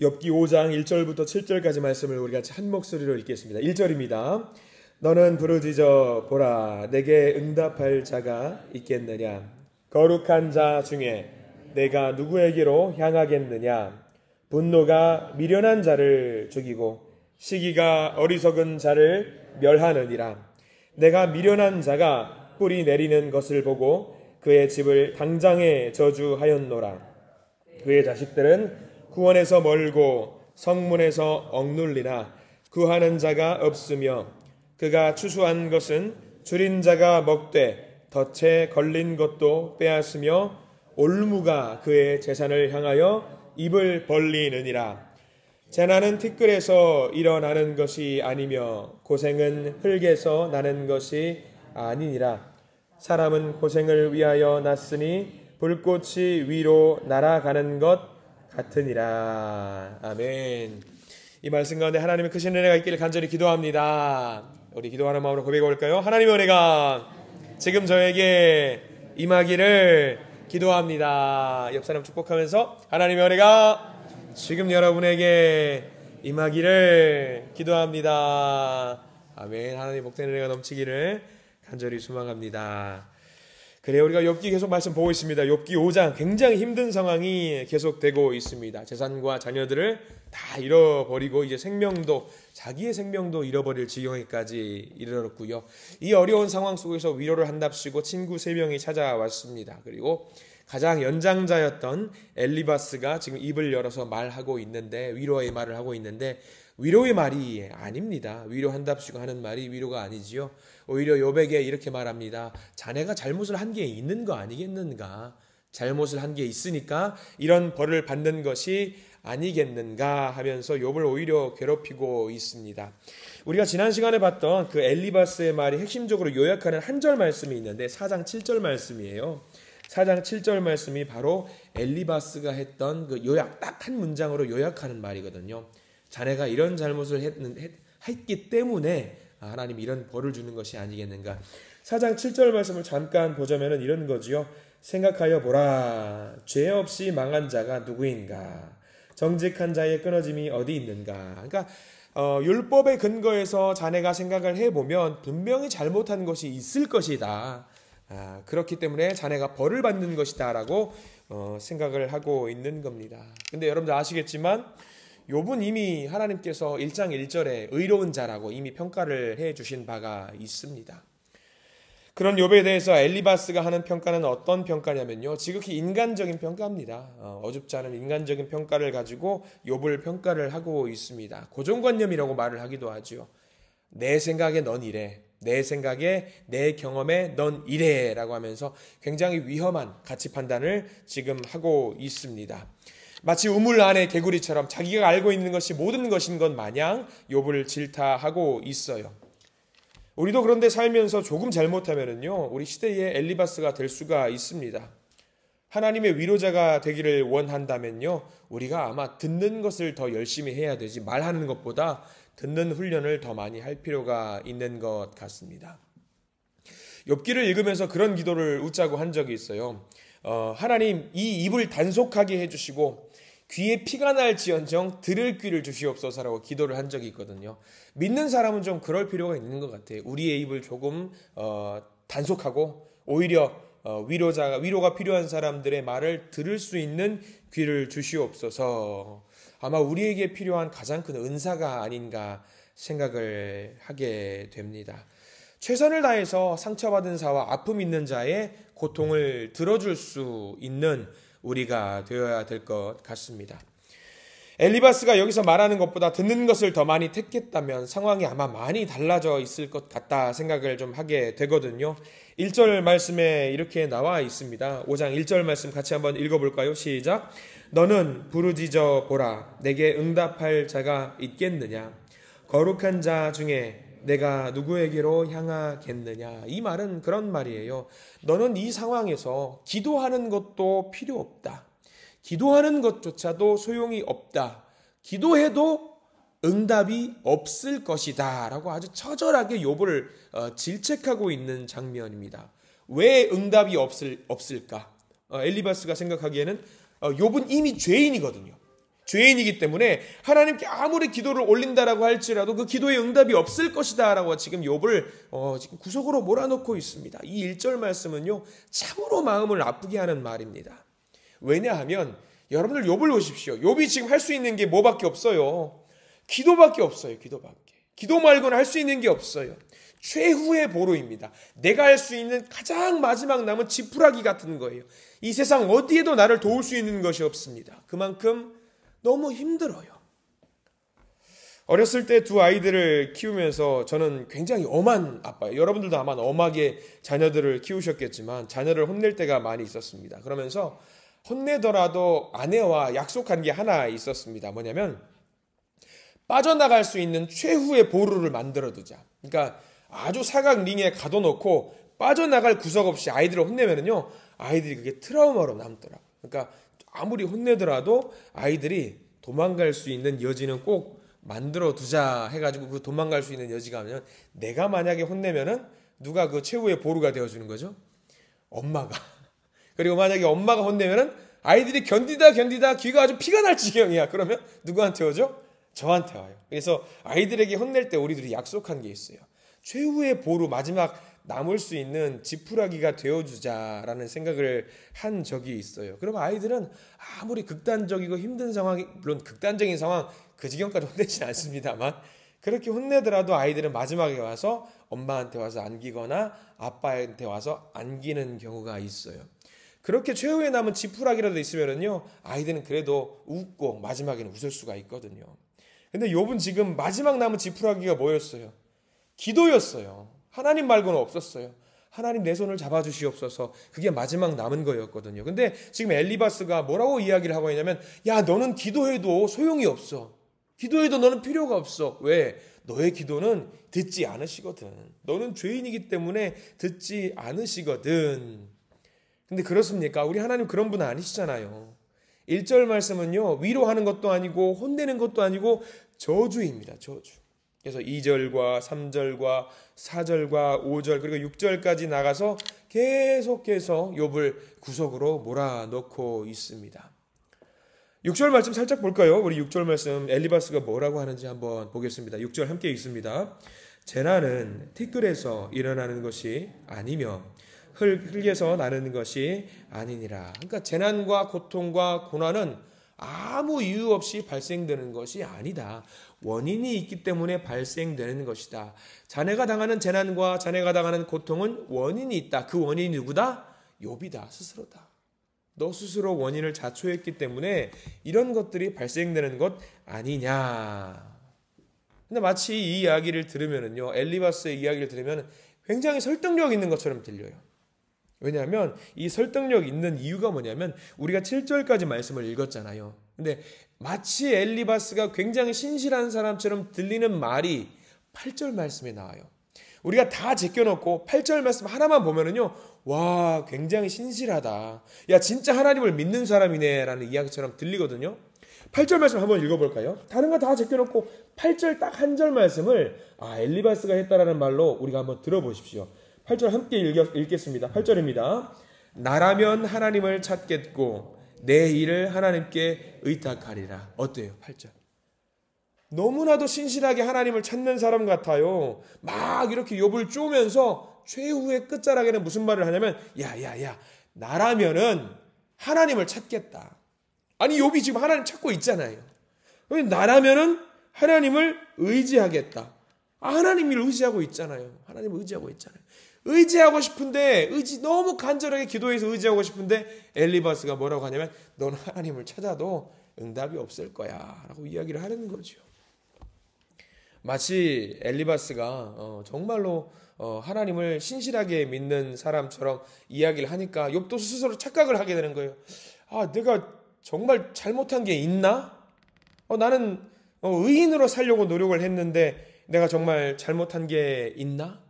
욥기 5장 1절부터 7절까지 말씀을 우리 같이 한 목소리로 읽겠습니다. 1절입니다. 너는 부르짖어 보라, 내게 응답할 자가 있겠느냐? 거룩한 자 중에 내가 누구에게로 향하겠느냐? 분노가 미련한 자를 죽이고 시기가 어리석은 자를 멸하느니라. 내가 미련한 자가 뿌리 내리는 것을 보고 그의 집을 당장에 저주하였노라. 그의 자식들은 구원에서 멀고 성문에서 억눌리나 구하는 자가 없으며 그가 추수한 것은 줄인 자가 먹되 덫에 걸린 것도 빼앗으며 올무가 그의 재산을 향하여 입을 벌리느니라. 재난은 티끌에서 일어나는 것이 아니며 고생은 흙에서 나는 것이 아니니라. 사람은 고생을 위하여 났으니 불꽃이 위로 날아가는 것 같으니라. 아멘. 이 말씀 가운데 하나님의 크신 은혜가 있기를 간절히 기도합니다. 우리 기도하는 마음으로 고백해 볼까요? 하나님의 은혜가 지금 저에게 임하기를 기도합니다. 옆 사람 축복하면서 하나님의 은혜가 지금 여러분에게 임하기를 기도합니다. 아멘. 하나님 복된 은혜가 넘치기를 간절히 소망합니다. 그래, 우리가 욥기 계속 말씀 보고 있습니다. 욥기 5장 굉장히 힘든 상황이 계속되고 있습니다. 재산과 자녀들을 다 잃어버리고 이제 자기의 생명도 잃어버릴 지경에까지 이르렀고요. 이 어려운 상황 속에서 위로를 한답시고 친구 3명이 찾아왔습니다. 그리고 가장 연장자였던 엘리바스가 지금 입을 열어서 말하고 있는데, 위로의 말을 하고 있는데, 위로의 말이 아닙니다. 위로한답시고 하는 말이 위로가 아니지요. 오히려 욥에게 이렇게 말합니다. 자네가 잘못을 한 게 있는 거 아니겠는가? 잘못을 한 게 있으니까 이런 벌을 받는 것이 아니겠는가 하면서 욥을 오히려 괴롭히고 있습니다. 우리가 지난 시간에 봤던 그 엘리바스의 말이 핵심적으로 요약하는 한 절 말씀이 있는데 4장 7절 말씀이에요. 4장 7절 말씀이 바로 엘리바스가 했던 그 요약, 딱 한 문장으로 요약하는 말이거든요. 자네가 이런 잘못을 했기 때문에 하나님 이런 벌을 주는 것이 아니겠는가. 4장 7절 말씀을 잠깐 보자면 이런 거지요. 생각하여 보라, 죄 없이 망한 자가 누구인가? 정직한 자의 끊어짐이 어디 있는가? 그러니까 율법의 근거에서 자네가 생각을 해보면 분명히 잘못한 것이 있을 것이다. 그렇기 때문에 자네가 벌을 받는 것이다 라고 생각을 하고 있는 겁니다. 근데 여러분들 아시겠지만 욥은 이미 하나님께서 1장 1절에 의로운 자라고 이미 평가를 해주신 바가 있습니다. 그런 욥에 대해서 엘리바스가 하는 평가는 어떤 평가냐면요, 지극히 인간적인 평가입니다. 어줍지 않은 인간적인 평가를 가지고 욥을 평가를 하고 있습니다. 고정관념이라고 말을 하기도 하죠. 내 생각에 넌 이래, 내 생각에 내 경험에 넌 이래 라고 하면서 굉장히 위험한 가치 판단을 지금 하고 있습니다. 마치 우물 안의 개구리처럼 자기가 알고 있는 것이 모든 것인 것 마냥 욥을 질타하고 있어요. 우리도 그런데 살면서 조금 잘못하면요, 우리 시대의 엘리바스가 될 수가 있습니다. 하나님의 위로자가 되기를 원한다면요, 우리가 아마 듣는 것을 더 열심히 해야 되지 말하는 것보다 듣는 훈련을 더 많이 할 필요가 있는 것 같습니다. 욥기를 읽으면서 그런 기도를 웃자고 한 적이 있어요. 하나님, 이 입을 단속하게 해주시고 귀에 피가 날지언정 들을 귀를 주시옵소서라고 기도를 한 적이 있거든요. 믿는 사람은 좀 그럴 필요가 있는 것 같아요. 우리의 입을 조금 단속하고 오히려 위로가 필요한 사람들의 말을 들을 수 있는 귀를 주시옵소서. 아마 우리에게 필요한 가장 큰 은사가 아닌가 생각을 하게 됩니다. 최선을 다해서 상처받은 자와 아픔 있는 자의 고통을 들어줄 수 있는 우리가 되어야 될 것 같습니다. 엘리바스가 여기서 말하는 것보다 듣는 것을 더 많이 택했다면 상황이 아마 많이 달라져 있을 것 같다 생각을 좀 하게 되거든요. 1절 말씀에 이렇게 나와 있습니다. 5장 1절 말씀 같이 한번 읽어볼까요? 시작. 너는 부르짖어 보라, 내게 응답할 자가 있겠느냐? 거룩한 자 중에 내가 누구에게로 향하겠느냐? 이 말은 그런 말이에요. 너는 이 상황에서 기도하는 것도 필요 없다. 기도하는 것조차도 소용이 없다. 기도해도 응답이 없을 것이다 라고 아주 처절하게 욥을 질책하고 있는 장면입니다. 왜 응답이 없을까? 엘리바스가 생각하기에는 욥은 이미 죄인이거든요. 죄인이기 때문에 하나님께 아무리 기도를 올린다라고 할지라도 그 기도에 응답이 없을 것이다라고 지금 욥을 지금 구석으로 몰아넣고 있습니다. 이 1절 말씀은요, 참으로 마음을 아프게 하는 말입니다. 왜냐하면 여러분들 욥을 보십시오. 욥이 지금 할 수 있는 게 뭐밖에 없어요? 기도밖에 없어요. 기도밖에. 기도 말고는 할 수 있는 게 없어요. 최후의 보루입니다. 내가 할 수 있는 가장 마지막 남은 지푸라기 같은 거예요. 이 세상 어디에도 나를 도울 수 있는 것이 없습니다. 그만큼 너무 힘들어요. 어렸을 때 두 아이들을 키우면서 저는 굉장히 엄한 아빠예요. 여러분들도 아마 엄하게 자녀들을 키우셨겠지만 자녀를 혼낼 때가 많이 있었습니다. 그러면서 혼내더라도 아내와 약속한 게 하나 있었습니다. 뭐냐면 빠져나갈 수 있는 최후의 보루를 만들어두자. 그러니까 아주 사각 링에 가둬놓고 빠져나갈 구석 없이 아이들을 혼내면은요, 아이들이 그게 트라우마로 남더라고요. 그러니까 아무리 혼내더라도 아이들이 도망갈 수 있는 여지는 꼭 만들어두자 해가지고 그 도망갈 수 있는 여지가 하면 내가 만약에 혼내면은 누가 그 최후의 보루가 되어주는 거죠? 엄마가. 그리고 만약에 엄마가 혼내면은 아이들이 견디다 귀가 아주 피가 날 지경이야. 그러면 누구한테 오죠? 저한테 와요. 그래서 아이들에게 혼낼 때 우리들이 약속한 게 있어요. 최후의 보루, 마지막 남을 수 있는 지푸라기가 되어주자라는 생각을 한 적이 있어요. 그럼 아이들은 아무리 극단적이고 힘든 상황이, 물론 극단적인 상황 그 지경까지 혼내진 않습니다만, 그렇게 혼내더라도 아이들은 마지막에 와서 엄마한테 와서 안기거나 아빠한테 와서 안기는 경우가 있어요. 그렇게 최후에 남은 지푸라기라도 있으면은요, 아이들은 그래도 웃고 마지막에는 웃을 수가 있거든요. 근데 욥은 지금 마지막 남은 지푸라기가 뭐였어요? 기도였어요. 하나님 말고는 없었어요. 하나님 내 손을 잡아주시옵소서. 그게 마지막 남은 거였거든요. 근데 지금 엘리바스가 뭐라고 이야기를 하고 있냐면, 야, 너는 기도해도 소용이 없어. 기도해도 너는 필요가 없어. 왜? 너의 기도는 듣지 않으시거든. 너는 죄인이기 때문에 듣지 않으시거든. 근데 그렇습니까? 우리 하나님 그런 분 아니시잖아요. 1절 말씀은요, 위로하는 것도 아니고 혼내는 것도 아니고 저주입니다. 저주. 그래서 2절과 3절과 4절과 5절 그리고 6절까지 나가서 계속해서 욥을 구석으로 몰아넣고 있습니다. 6절 말씀 살짝 볼까요? 우리 6절 말씀 엘리바스가 뭐라고 하는지 한번 보겠습니다. 6절 함께 읽습니다. 재난은 티끌에서 일어나는 것이 아니며 흙에서 나는 것이 아니니라. 그러니까 재난과 고통과 고난은 아무 이유 없이 발생되는 것이 아니다. 원인이 있기 때문에 발생되는 것이다. 자네가 당하는 재난과 자네가 당하는 고통은 원인이 있다. 그 원인이 누구다? 욥이다. 스스로다. 너 스스로 원인을 자초했기 때문에 이런 것들이 발생되는 것 아니냐. 근데 마치 이 이야기를 들으면은요, 엘리바스의 이야기를 들으면 굉장히 설득력 있는 것처럼 들려요. 왜냐하면 이 설득력 있는 이유가 뭐냐면 우리가 7절까지 말씀을 읽었잖아요. 근데 마치 엘리바스가 굉장히 신실한 사람처럼 들리는 말이 8절 말씀에 나와요. 우리가 다 제껴놓고 8절 말씀 하나만 보면은요, 와, 굉장히 신실하다. 야, 진짜 하나님을 믿는 사람이네 라는 이야기처럼 들리거든요. 8절 말씀 한번 읽어볼까요? 다른 거 다 제껴놓고 8절 딱 한 절 말씀을 엘리바스가 했다라는 말로 우리가 한번 들어보십시오. 8절 함께 읽겠습니다. 8절입니다. 나라면 하나님을 찾겠고 내 일을 하나님께 의탁하리라. 어때요? 8절. 너무나도 신실하게 하나님을 찾는 사람 같아요. 막 이렇게 욥을 쪼면서 최후의 끝자락에는 무슨 말을 하냐면 야 나라면은 하나님을 찾겠다. 아니 욥이 지금 하나님 찾고 있잖아요. 나라면은 하나님을 의지하겠다. 하나님을 의지하고 있잖아요. 하나님을 의지하고 있잖아요. 의지하고 싶은데 너무 간절하게 기도해서 의지하고 싶은데 엘리바스가 뭐라고 하냐면 너는 하나님을 찾아도 응답이 없을 거야 라고 이야기를 하는 거죠. 마치 엘리바스가 정말로 하나님을 신실하게 믿는 사람처럼 이야기를 하니까 욥도 스스로 착각을 하게 되는 거예요. 내가 정말 잘못한 게 있나? 나는 의인으로 살려고 노력을 했는데 내가 정말 잘못한 게 있나?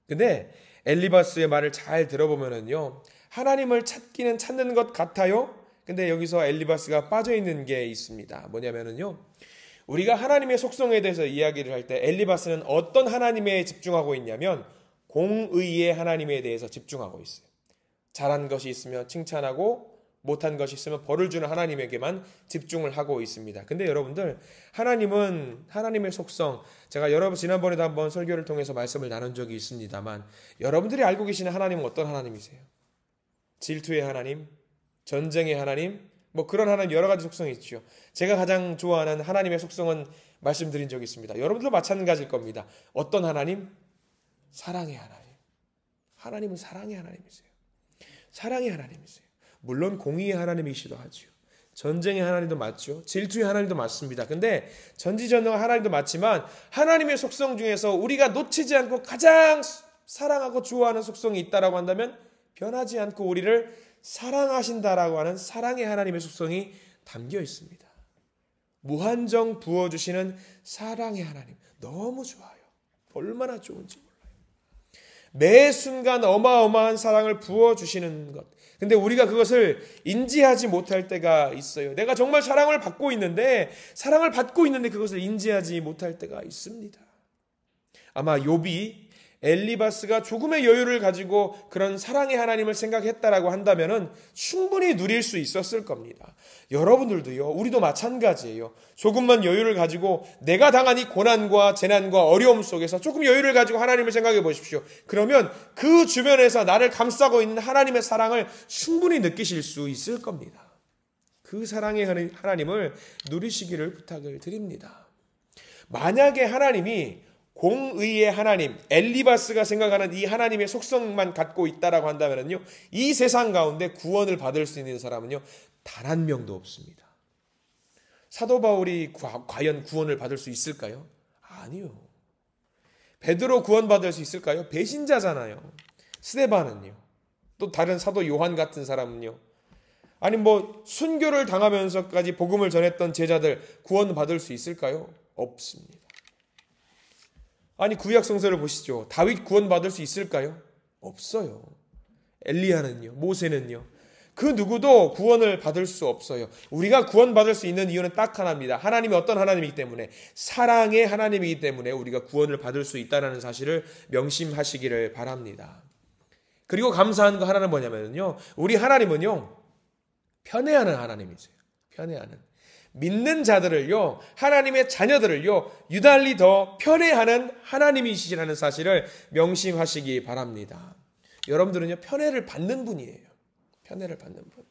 근데 엘리바스의 말을 잘 들어보면은요, 하나님을 찾기는 찾는 것 같아요. 근데 여기서 엘리바스가 빠져있는 게 있습니다. 뭐냐면은요, 우리가 하나님의 속성에 대해서 이야기를 할 때 엘리바스는 어떤 하나님에 집중하고 있냐면 공의의 하나님에 대해서 집중하고 있어요. 잘한 것이 있으면 칭찬하고 못한 것이 있으면 벌을 주는 하나님에게만 집중을 하고 있습니다. 근데 여러분들, 하나님은 하나님의 속성, 제가 지난번에도 한번 설교를 통해서 말씀을 나눈 적이 있습니다만, 여러분들이 알고 계시는 하나님은 어떤 하나님이세요? 질투의 하나님, 전쟁의 하나님, 뭐 그런 하나님 여러 가지 속성이 있죠. 제가 가장 좋아하는 하나님의 속성은 말씀드린 적이 있습니다. 여러분들도 마찬가지일 겁니다. 어떤 하나님? 사랑의 하나님. 하나님은 사랑의 하나님이세요. 사랑의 하나님이세요. 물론 공의의 하나님이시기도 하죠. 전쟁의 하나님도 맞죠. 질투의 하나님도 맞습니다. 근데 전지전능한 하나님도 맞지만 하나님의 속성 중에서 우리가 놓치지 않고 가장 사랑하고 좋아하는 속성이 있다라고 한다면 변하지 않고 우리를 사랑하신다라고 하는 사랑의 하나님의 속성이 담겨 있습니다. 무한정 부어주시는 사랑의 하나님. 너무 좋아요. 얼마나 좋은지 몰라요. 매 순간 어마어마한 사랑을 부어주시는 것. 근데 우리가 그것을 인지하지 못할 때가 있어요. 내가 정말 사랑을 받고 있는데 그것을 인지하지 못할 때가 있습니다. 아마 욥이 엘리바스가 조금의 여유를 가지고 그런 사랑의 하나님을 생각했다라고 한다면은 충분히 누릴 수 있었을 겁니다. 여러분들도요, 우리도 마찬가지예요. 조금만 여유를 가지고 내가 당한 이 고난과 재난과 어려움 속에서 조금 여유를 가지고 하나님을 생각해 보십시오. 그러면 그 주변에서 나를 감싸고 있는 하나님의 사랑을 충분히 느끼실 수 있을 겁니다. 그 사랑의 하나님을 누리시기를 부탁을 드립니다. 만약에 하나님이 공의의 하나님, 엘리바스가 생각하는 이 하나님의 속성만 갖고 있다라고 한다면요, 이 세상 가운데 구원을 받을 수 있는 사람은요, 단 한 명도 없습니다. 사도 바울이 과연 구원을 받을 수 있을까요? 아니요. 베드로 구원받을 수 있을까요? 배신자잖아요. 스데반은요. 또 다른 사도 요한 같은 사람은요. 아니 뭐 순교를 당하면서까지 복음을 전했던 제자들 구원받을 수 있을까요? 없습니다. 아니 구약 성서를 보시죠. 다윗 구원받을 수 있을까요? 없어요. 엘리야는요. 모세는요. 그 누구도 구원을 받을 수 없어요. 우리가 구원받을 수 있는 이유는 딱 하나입니다. 하나님이 어떤 하나님이기 때문에, 사랑의 하나님이기 때문에 우리가 구원을 받을 수 있다는 사실을 명심하시기를 바랍니다. 그리고 감사한 거 하나는 뭐냐면요, 우리 하나님은요 편애하는 하나님이세요. 편애하는, 믿는 자들을요, 하나님의 자녀들을요 유달리 더 편애하는 하나님이시라는 사실을 명심하시기 바랍니다. 여러분들은요 편애를 받는 분이에요. 편애를 받는 분.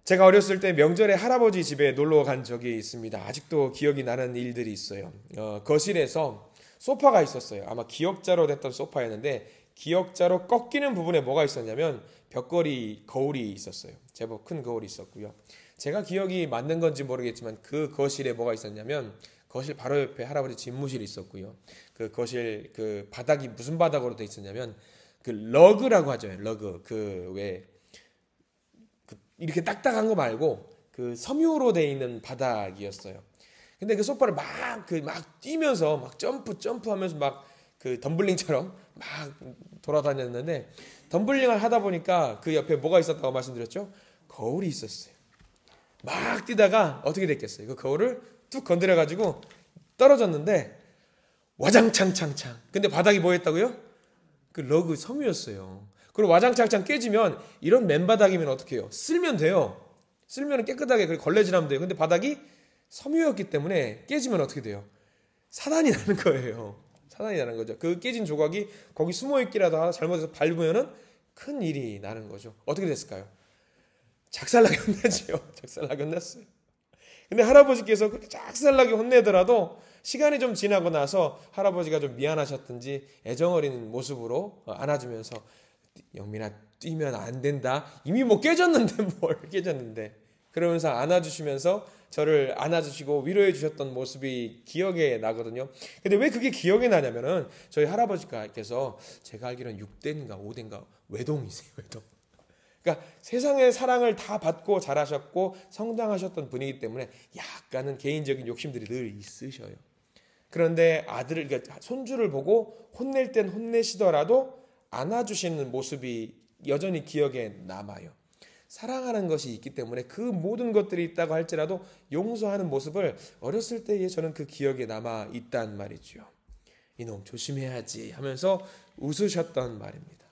제가 어렸을 때 명절에 할아버지 집에 놀러 간 적이 있습니다. 아직도 기억이 나는 일들이 있어요. 거실에서 소파가 있었어요. 아마 기역자로 됐던 소파였는데, 기역자로 꺾이는 부분에 뭐가 있었냐면 벽걸이 거울이 있었어요. 제법 큰 거울이 있었고요. 제가 기억이 맞는 건지 모르겠지만 그 거실에 뭐가 있었냐면, 거실 바로 옆에 할아버지 집무실이 있었고요. 그 거실 그 바닥이 무슨 바닥으로 돼 있었냐면 그 러그라고 하죠. 러그, 그 왜 이렇게 딱딱한 거 말고 그 섬유로 돼 있는 바닥이었어요. 근데 그 소파를 막 뛰면서 막 점프하면서 막 그 덤블링처럼 막 돌아다녔는데, 덤블링을 하다 보니까 그 옆에 뭐가 있었다고 말씀드렸죠? 거울이 있었어요. 막 뛰다가 어떻게 됐겠어요? 그 거울을 뚝 건드려가지고 떨어졌는데 와장창창창. 근데 바닥이 뭐였다고요? 그 러그 섬유였어요. 그리고 와장창창 깨지면, 이런 맨바닥이면 어떻게 해요? 쓸면 돼요. 쓸면 깨끗하게 걸레질하면 돼요. 근데 바닥이 섬유였기 때문에 깨지면 어떻게 돼요? 사단이 나는 거예요. 사단이 나는 거죠. 그 깨진 조각이 거기 숨어있기라도 하나 잘못해서 밟으면은 큰 일이 나는 거죠. 어떻게 됐을까요? 작살나게 혼내죠. 작살나게 혼냈어요. 근데 할아버지께서 그렇게 작살나게 혼내더라도 시간이 좀 지나고 나서 할아버지가 좀 미안하셨든지 애정어린 모습으로 안아주면서, 영민아 뛰면 안 된다. 이미 뭐 깨졌는데 뭘 깨졌는데. 그러면서 안아주시면서 저를 안아주시고 위로해 주셨던 모습이 기억에 나거든요. 근데 왜 그게 기억에 나냐면은 저희 할아버지께서 제가 알기로는 6대인가 5대인가 외동이세요. 외동. 그러니까 세상의 사랑을 다 받고 자라셨고 성장하셨던 분이기 때문에 약간은 개인적인 욕심들이 늘 있으셔요. 그런데 아들을, 그러니까 손주를 보고 혼낼 땐 혼내시더라도 안아주시는 모습이 여전히 기억에 남아요. 사랑하는 것이 있기 때문에 그 모든 것들이 있다고 할지라도 용서하는 모습을 어렸을 때에 저는 그 기억에 남아 있단 말이죠. 이놈 조심해야지 하면서 웃으셨던 말입니다.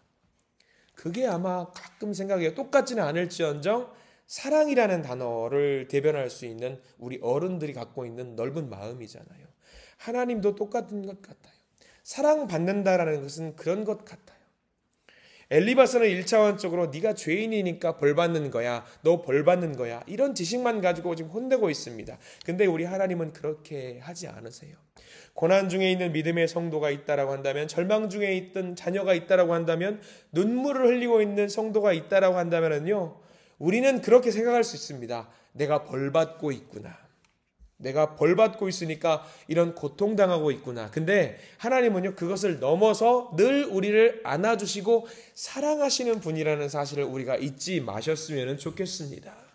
그게 아마 가끔 생각해요. 똑같지는 않을지언정 사랑이라는 단어를 대변할 수 있는 우리 어른들이 갖고 있는 넓은 마음이잖아요. 하나님도 똑같은 것 같아요. 사랑받는다라는 것은 그런 것 같아요. 엘리바스는 1차원적으로 네가 죄인이니까 벌받는 거야. 너 벌받는 거야. 이런 지식만 가지고 지금 혼내고 있습니다. 근데 우리 하나님은 그렇게 하지 않으세요. 고난 중에 있는 믿음의 성도가 있다라고 한다면, 절망 중에 있던 자녀가 있다라고 한다면, 눈물을 흘리고 있는 성도가 있다라고 한다면요, 우리는 그렇게 생각할 수 있습니다. 내가 벌받고 있구나. 내가 벌받고 있으니까 이런 고통당하고 있구나. 근데 하나님은요, 그것을 넘어서 늘 우리를 안아주시고 사랑하시는 분이라는 사실을 우리가 잊지 마셨으면 좋겠습니다.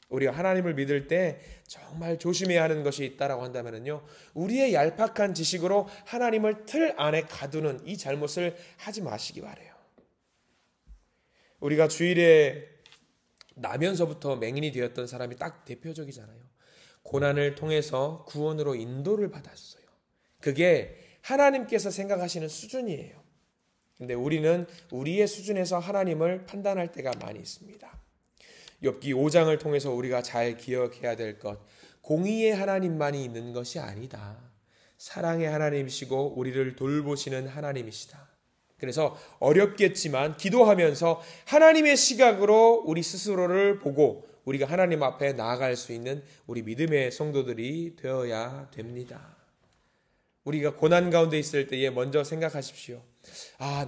우리가 하나님을 믿을 때 정말 조심해야 하는 것이 있다라고 한다면요, 우리의 얄팍한 지식으로 하나님을 틀 안에 가두는 이 잘못을 하지 마시기 바라요. 우리가 주일에 나면서부터 맹인이 되었던 사람이 딱 대표적이잖아요. 고난을 통해서 구원으로 인도를 받았어요. 그게 하나님께서 생각하시는 수준이에요. 근데 우리는 우리의 수준에서 하나님을 판단할 때가 많이 있습니다. 욥기 5장을 통해서 우리가 잘 기억해야 될 것, 공의의 하나님만이 있는 것이 아니다. 사랑의 하나님이시고 우리를 돌보시는 하나님이시다. 그래서 어렵겠지만 기도하면서 하나님의 시각으로 우리 스스로를 보고 우리가 하나님 앞에 나아갈 수 있는 우리 믿음의 성도들이 되어야 됩니다. 우리가 고난 가운데 있을 때에 먼저 생각하십시오.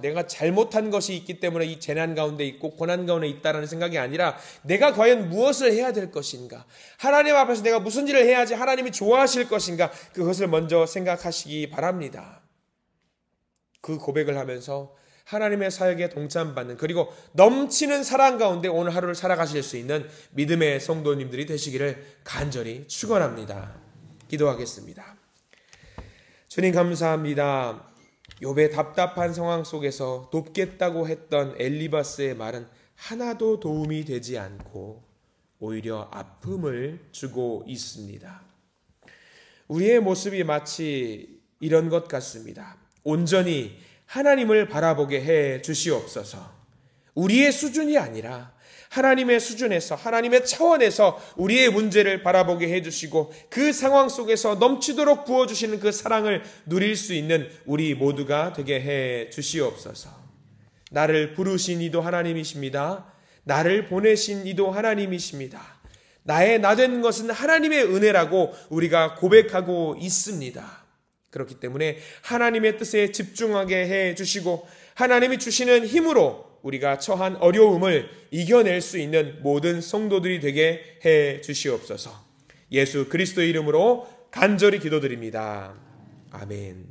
내가 잘못한 것이 있기 때문에 이 재난 가운데 있고 고난 가운데 있다라는 생각이 아니라 내가 과연 무엇을 해야 될 것인가? 하나님 앞에서 내가 무슨 일을 해야지 하나님이 좋아하실 것인가? 그것을 먼저 생각하시기 바랍니다. 그 고백을 하면서 하나님의 사역에 동참받는, 그리고 넘치는 사랑 가운데 오늘 하루를 살아가실 수 있는 믿음의 성도님들이 되시기를 간절히 축원합니다. 기도하겠습니다. 주님 감사합니다. 욥의 답답한 상황 속에서 돕겠다고 했던 엘리바스의 말은 하나도 도움이 되지 않고 오히려 아픔을 주고 있습니다. 우리의 모습이 마치 이런 것 같습니다. 온전히 하나님을 바라보게 해 주시옵소서. 우리의 수준이 아니라 하나님의 수준에서, 하나님의 차원에서 우리의 문제를 바라보게 해주시고 그 상황 속에서 넘치도록 부어주시는 그 사랑을 누릴 수 있는 우리 모두가 되게 해 주시옵소서. 나를 부르신 이도 하나님이십니다. 나를 보내신 이도 하나님이십니다. 나의 나 된 것은 하나님의 은혜라고 우리가 고백하고 있습니다. 그렇기 때문에 하나님의 뜻에 집중하게 해 주시고 하나님이 주시는 힘으로 우리가 처한 어려움을 이겨낼 수 있는 모든 성도들이 되게 해 주시옵소서. 예수 그리스도의 이름으로 간절히 기도드립니다. 아멘.